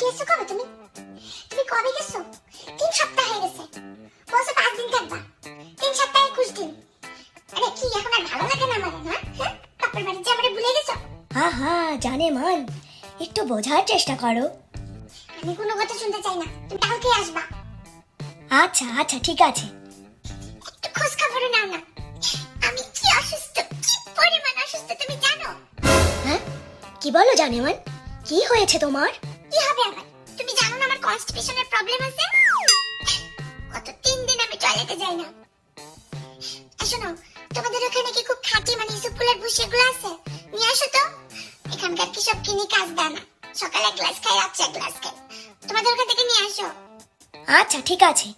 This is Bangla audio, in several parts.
গেছো কবে তুমি? তুমি কবে গেছো? 3 সপ্তাহ হয়ে গেছে। বলছো 5 দিন থাকবা। 3 সপ্তাহ 21 দিন। আরে কি এখন আর ভালো লাগে না আমার, না? হ্যাঁ, বাপের বাড়ি যে আমারে ভুলে গেছো। হ্যাঁ হ্যাঁ জানে মান, একটু বোঝার চেষ্টা করো। আমি কোনো কথা শুনতে চাই না, তুমি কালকে আসবা। আচ্ছা আচ্ছা ঠিক আছে। একটু খোঁজ খবর নাও না। আমি কি অসুস্থ, কি পরিমাণ অসুস্থ তুমি জানো? হ্যাঁ কি বলো জানে মান, কি হয়েছে তোমার? কি হবে আবার? তুমি জানো না আমার কনস্টিপেশনের প্রবলেম আছে। গত 3 দিন আমি টয়লেটে যাই না। শোনো, তোমাদের ওখানে কি খুব খাঁটি মানে সুপুলের ভুসি এগুলো আছে? নিয়ে আসো তো। এখানকার কি সব কিনে কাজ দেয় না, সকালে 1 গ্লাস খাই, রাত্রে 1 গ্লাস খাই। তোমাদের ওখান থেকে নিয়ে আসো। আচ্ছা ঠিক আছে।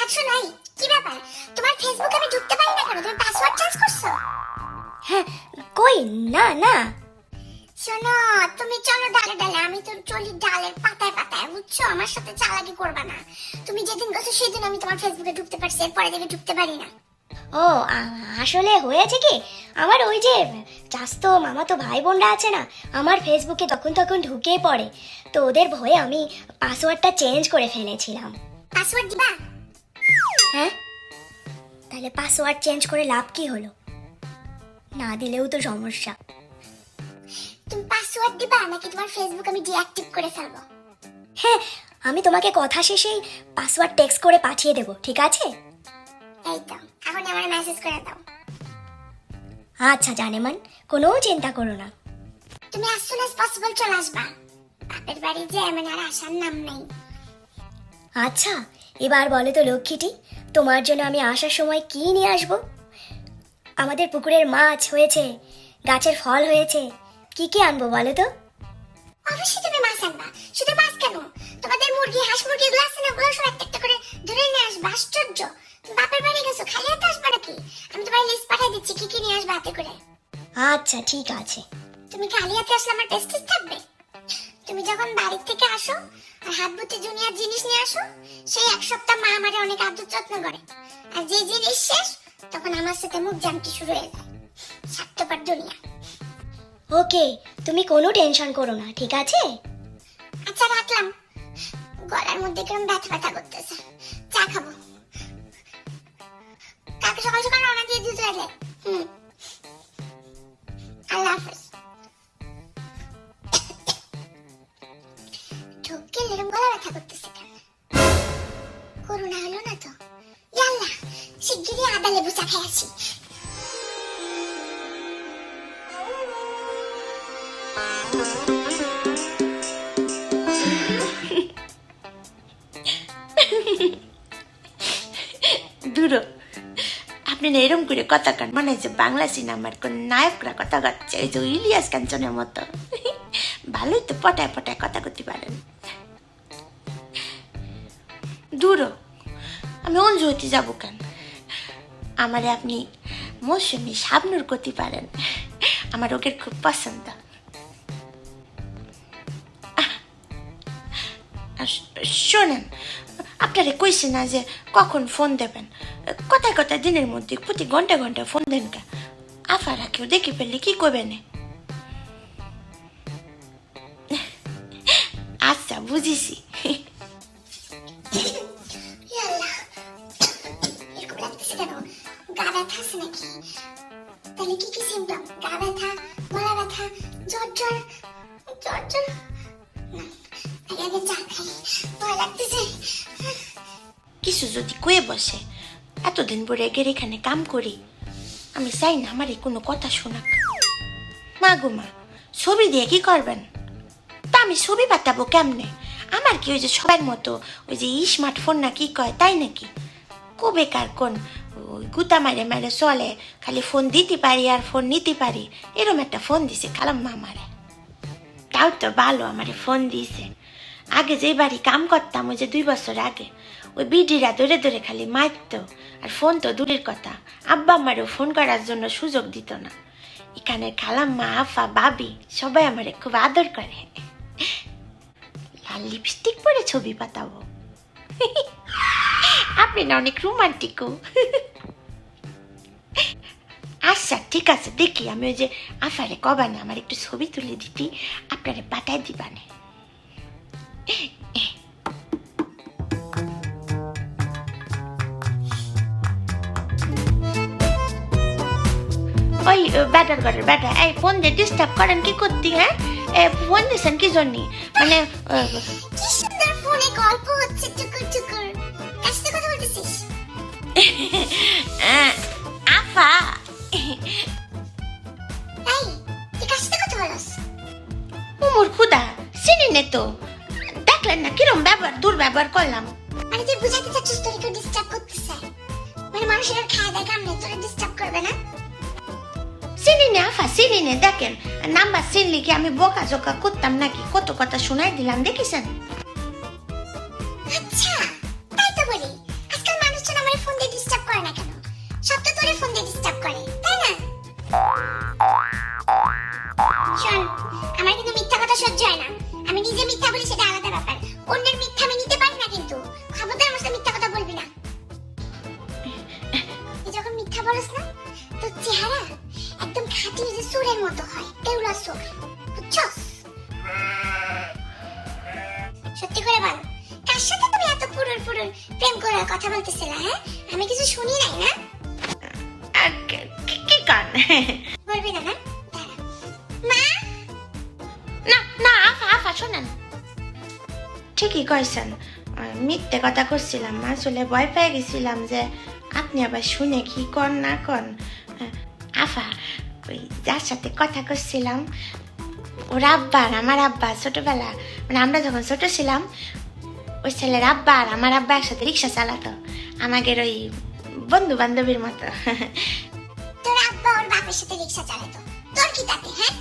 আচ্ছা নাই, কি ব্যাপার? তোমার ফেসবুকে আমি ঢুকতে পারি না কেন? তুমি পাসওয়ার্ড চেঞ্জ করছো? হ্যাঁ কই না না। শোনো, তুমি চলো ডালে ডালে, আমি তো চলি ডালের পাতায় পাতায়, বুঝছো? আমার সাথে চালাকি করবা না। তুমি যেদিন গেছো সেদিন আমি তোমার ফেসবুকে ঢুকতে পারছি, এরপরে থেকে ঢুকতে পারি না। ও আসলে হয়েছে কি, আমার ওই যে চাস্তো মামাতো ভাই বোনরা আছে না, আমার ফেসবুকে তখন তখন ঢুকে পড়ে, তো ওদের ভয়ে আমি পাসওয়ার্ডটা চেঞ্জ করে ফেলেছিলাম। পাসওয়ার্ড দিবা? হ্যাঁ, তাহলে পাসওয়ার্ড চেঞ্জ করে লাভ কি হলো? না দিলেও তো সমস্যা। তুমি পাসওয়ার্ড দিবা নাকি তোমার ফেসবুক আমি ডিঅ্যাক্টিভ করে ফেলবো? হ্যাঁ, আমি তোমাকে কথা শেষেই পাসওয়ার্ড টেক্সট করে পাঠিয়ে দেবো, ঠিক আছে? এই তো, এখন আমার মেসেজ করে দাও। আচ্ছা জানেমান, কোনো চিন্তা করো না। তুমি as soon as possible চলে আসবা। বাপের বাড়ি যে এমন আর আসার নাম নেই। আচ্ছা, এবার বলো তো লক্ষ্মীটি, তোমার জন্য আমি আসার সময় কি নিয়ে আসবো? আমাদের পুকুরের মাছ হয়েছে, গাছের ফল হয়েছে, কি কি আনবো বলো তো? অবশ্যই তুমি মাছ আনবা। শুধু মাছ কেন, তোমাদের মুরগি, হাঁস মুরগি এগুলো আছে না, ওগুলো সব একটা একটা করে ধরে নিয়ে আসবা। আশ্চর্য, তুমি বাপের বাড়ি গেছো, খালি হাতে আসবা নাকি? আমি তোমার লিস্ট পাঠিয়ে দিচ্ছি কি কি নিয়ে আসবা হাতে করে। আচ্ছা ঠিক আছে। তুমি খালি হাতে আসলে আমার প্রেস্টিজ থাকবে? তুমি যখন বাড়ি থেকে আসো আর হাত ভর্তি দুনিয়ার জিনিস নিয়ে আসো, সেই 1 সপ্তাহ মা আমারে অনেক আদর যত্ন করে। আর যে জিনিস শেষ, তখন আমার সাথে মুখ জামটি শুরু হয়ে যায়। স্বার্থপর দুনিয়া। ওকে, তুমি কোনো টেনশন করো না, ঠিক আছে? আচ্ছা রাখলাম। গলার মধ্যে কেমন ব্যথা ব্যথা করতেছে, চা খাবো। কালকে সকাল সকাল রওনা দিয়ে দিতে হবে। আল্লাহ হাফেজ। ঢোকে এরকম গলা ব্যথা করতেছে কেন? করোনা হলো না তো? ইয়াল্লা, শিগগিরই আদা লেবু চা খেয়ে আসি। দূরো, আপনি না এরম করে কথা কান মনে হচ্ছে বাংলা সিনেমার কোন নায়করা কথা কাচ্ছে, ওই যে ইলিয়াস কাঞ্চনের মতো। ভালোই তো পটায় পটায় কথা করতে পারেন। দূরো, আমি অঞ্জু হইতে যাবো কেন? আমারে আপনি মৌসুমি শাবনুর করতে পারেন, আমার ওকে খুব পছন্দ। শোনেন, আপনারে কইছি না যে কখন ফোন দেবেন, কথায় কথায় দিনের মধ্যে প্রতি ঘন্টা ঘন্টা ফোন দেন কে? আফারা কেউ দেখে ফেললে কি করবেন? আচ্ছা বুঝিছি। ইয়াল্লা, এরকম লাগতেছে কেন? গা ব্যথা আছে নাকি? তাহলে কি কি সিমটম? গা ব্যথা, গলা ব্যথা, জ্বর জ্বর, জ্বর জ্বর। আগে আগে চা খাই, ভয় লাগতেছে। কিছু যদি কয়ে বসে, এতদিন পরে এগের এখানে কাম করি, আমি চাই না আমার এই কোনো কথা শোনাক। মা গো মা, ছবি দিয়ে কি করবেন? তা আমি ছবি পাঠাবো কেমনে? আমার কি ওই যে সবার মতো ওই যে স্মার্টফোন না কি কয় তাই নাকি? কবেকার কোন ওই গুতা মারে মারে চলে, খালি ফোন দিতে পারি আর ফোন নিতে পারি, এরম একটা ফোন দিছে খালাম্মা আমারে। তাও তো ভালো আমারে ফোন দিয়েছে। আগে যে বাড়ি কাম করতাম ওই যে 2 বছর আগে, ওই বিডিরা ধরে ধরে খালি মারত, আর ফোন তো দূরের কথা, আব্বা আমারও ফোন করার জন্য সুযোগ দিত না। এখানে খালাম্মা, আফা, ভাবি সবাই আমারে খুব আদর করে। লাল লিপস্টিক পরে ছবি পাঠাবো। আপনি না অনেক রোমান্টিক। আচ্ছা ঠিক আছে, দেখি আমি ওই যে আফারে কবানে আমার একটু ছবি তুলে দিতি, আপনারে পাঠাই দিবানে। ওই ব্যাটার ঘরের ব্যাটা, এই ফোন দিয়ে ডিস্টার্ব করেন কি করতি? হ্যাঁ, ফোন দিয়েছেন কি জন্য? মানে কি সুন্দর ফোনে গল্প হচ্ছে, টুকুর টুকুর। কার সাথে কথা বলতেছিস? আফা, এই, তুই কার সাথে কথা বলস? উমর খুদা চিনি নে তো, দেখলেন না কিরম দুর্ব্যবহার করলাম। মানে তুই বুঝাতে চাচ্ছিস তোর কেউ ডিস্টার্ব করতেছে? মানে মানুষের আর খায় দেয় কামনে তোরা ডিস্টার্ব করবে না? চিনি নে আফা, চিনি নে। দেখেন নাম্বার চিনলি কি আমি বোকা জোকা করতাম নাকি? কত কথা শোনাই দিলাম, দেখেছেন? আচ্ছা, তাই তো বলি আজকাল মানুষজন আমার ফোন দিয়ে ডিস্টার্ব করে না কেন? সব তো তোরে ফোন দিয়ে ডিস্টার্ব করে, তাই না? শোন, আমার কিন্তু মিথ্যা কথা সহ্য হয় না। আমি নিজে মিথ্যা বলি সেটা আলাদা ব্যাপার, অন্যের মিথ্যা আমি নিতে পারি না। কিন্তু খবরদার আমার সাথে মিথ্যা কথা বলবি না। তুই যখন মিথ্যা বলিস না, তোর চেহারা একদম খাঁটি যে সুরের মতো হয়, টেউলা সুর, বুঝছস? সত্যি করে বল, কার সাথে তুমি এত পুরুর প্রেম করে কথা বলতেছিলা? হ্যাঁ, আমি কিছু শুনি নাই না? কি কান? বলবি না? না দাঁড়া। মা, না না আফা, আফা শোনেন, ঠিকই কইছেন, মিথ্যে কথা করছিলাম। আসলে ভয় পেয়ে গেছিলাম যে আপনি আবার শুনে কি কর না কন। আফা, ওই যার সাথে কথা করছিলাম ওর আব্বা আর আমার আব্বা ছোটবেলা, মানে আমরা যখন ছোট ছিলাম, ওই ছেলের আব্বা আর আমার আব্বা একসাথে রিক্সা চালাতো, আমাদের ওই বন্ধু বান্ধবীর মতো। তোর আব্বা ওর বাপের সাথে রিকশা চালাতো, তোর কি তাতে? হ্যাঁ,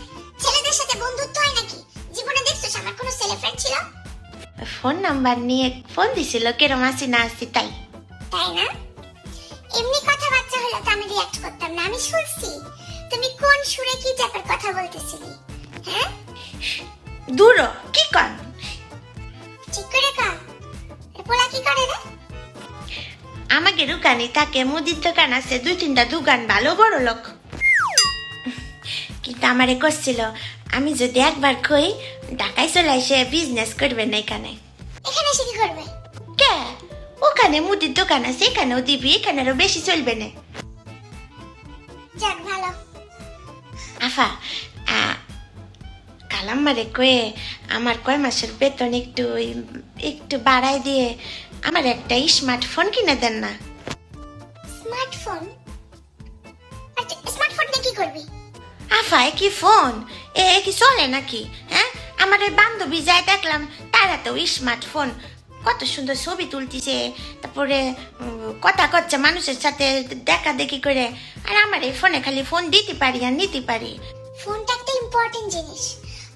ছেলেদের সাথে বন্ধুত্ব হয় নাকি? জীবনে দেখছিস আমার কোনো ছেলে ফ্রেন্ড ছিল? ফোন নাম্বার নিয়ে ফোন দিছিল, কেরম আসি না আসি তাই। তাই না? এমনি কথাবার্তা হলে তো আমি রিঅ্যাক্ট করতাম না। আমি শুনছি তুমি কোন সুরে কি টাইপের কথা বলতেছিলি। হ্যাঁ, দূর কি কন? ঠিক করে কর। পোলা কি করে রে? আমাকে দোকানে থাকে, মুদির দোকান আছে 2-3টা দোকান, ভালো বড় লোক। কিন্তু আমারে করছিল আমি যদি একবার কই ঢাকায় চলে এসে বিজনেস করবে না এখানে। এখানে এসে কি করবে? কে? ওখানে মুদির দোকান আছে, এখানেও দিবি, এখানেও বেশি চলবে না। যাক ভালো। আফা, কালাম্মারে কয়ে আমার কয় মাসের বেতন একটু বাড়াই দিয়ে আমার একটা স্মার্টফোন কিনে দেন না। স্মার্টফোন? আচ্ছা, স্মার্টফোন দিয়ে কি করবি? আফা, কি ফোন এ কি চলে নাকি? হ্যাঁ, আমার ওই বান্ধবী যায় দেখলাম তারা তো স্মার্টফোন, কত সুন্দর ছবি তুলতিছে, তারপরে কথা করছে মানুষের সাথে দেখা দেখি করে, আর আমার এই ফোনে খালি ফোন দিতে পারি আর নিতে পারি। ফোনটা একটা ইম্পর্টেন্ট জিনিস।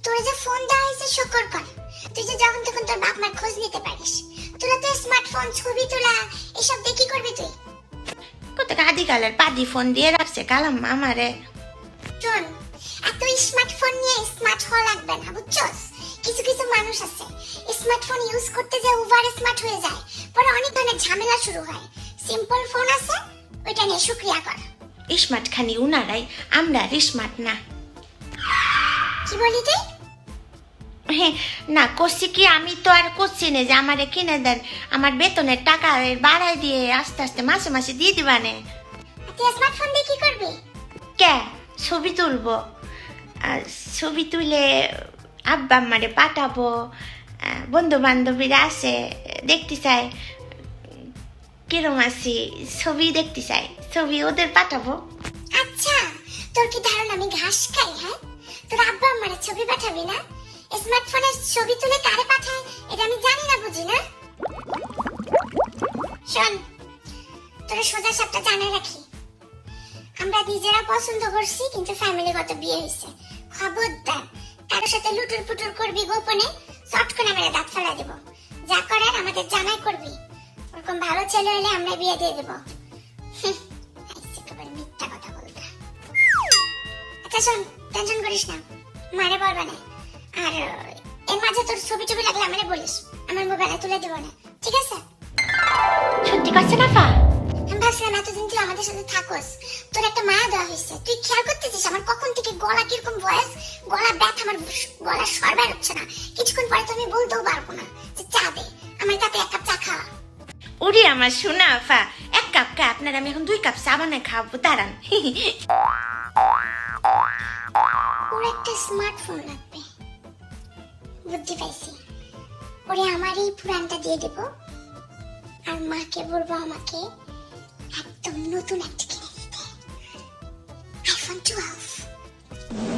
তোর যে ফোন দেওয়া হয়েছে শুকর কর, তুই যে যখন তখন তোর বাপ মার খোঁজ নিতে পারিস। তোরা তো স্মার্টফোন, ছবি তোলা এসব দিয়ে কি করবি তুই? কত আদিকালের পাদি ফোন দিয়ে রাখছে কালাম্মা আমারে। শোন, এত স্মার্টফোন নিয়ে স্মার্ট হওয়া লাগবে না, বুঝছস? কিছু কিছু মানুষ আছে স্মার্টফোন ইউজ করতে যে ওভার স্মার্ট হয়ে যায়, পরে অনেক ধরনের ঝামেলা শুরু হয়। সিম্পল ফোন আছে, ওইটা নিয়ে শুকরিয়া কর। স্মার্ট খানি উনারাই, আমরা স্মার্ট না। কি বলি তুই? হ্যাঁ না, করছি কি আমি তো আর করছি না যে আমারে কিনে দেন, আমার বেতনের টাকা বাড়াই দিয়ে আস্তে আস্তে মাসে মাসে দিয়ে দিবানে। তুই স্মার্টফোন দিয়ে কি করবি? কে? ছবি তুলবো, আর ছবি তুলে আব্বা আম্মারে পাঠাবো, বন্ধু বান্ধবীরা আছে দেখতে চাই কিরম আছি, ছবি দেখতে চাই, ছবি ওদের পাঠাবো। আচ্ছা, তোর কি ধারণা আমি ঘাস খাই? হ্যাঁ, তোর আব্বা আম্মারে ছবি পাঠাবি না? স্মার্টফোনে ছবি তুলে কারে পাঠায় এটা আমি জানি না, বুঝি না। শোন, তোর সোজা সাপটা জানা রাখি, আমরা নিজেরা পছন্দ করছি কিন্তু ফ্যামিলিগত বিয়ে হয়েছে। খবরদার কারোর সাথে লুটুর পুটুর করবি গোপনে, শর্ট করে মেরে দাঁত ফেলা দেব। যা করার আমাদের জানাই করবি। ওরকম ভালো ছেলে হলে আমরা বিয়ে দিয়ে দেবো। মিথ্যা কথা বলতে। আচ্ছা শোন, টেনশন করিস না, মারে বলবা না। আর এর মাঝে তোর ছবি টবি লাগলে আমারে বলিস, আমার মোবাইলে তুলে দেবো না, ঠিক আছে? সত্যি কথা না ফা? আমি ভাবছিলাম এতদিন তুই আমাদের সাথে থাকোস, তোর একটা মায়া দেওয়া হয়েছে। তুই খেয়াল করতেছিস আমার কখন থেকে গলা কিরকম ভয়েস, গলা ব্যথা, আমার গলা স্বর বের হচ্ছে না। কিছুক্ষণ পরে তো আমি বলতেও পারবো না যে চা দে, আমার কাপে 1 কাপ চা খাওয়া। ওরে আমার সোনা আফা, 1 কাপ কা আপনার আমি এখন 2 কাপ চা বানায় খাওয়াবো, দাঁড়ান। ওর একটা স্মার্টফোন লাগবে। বুদ্ধি পাইছি, ওরে আমার এই পুরানটা দিয়ে দেব, আর মাকে বলবো আমাকে একদম নতুন একটা কিনে দিতে, আইফোন 12।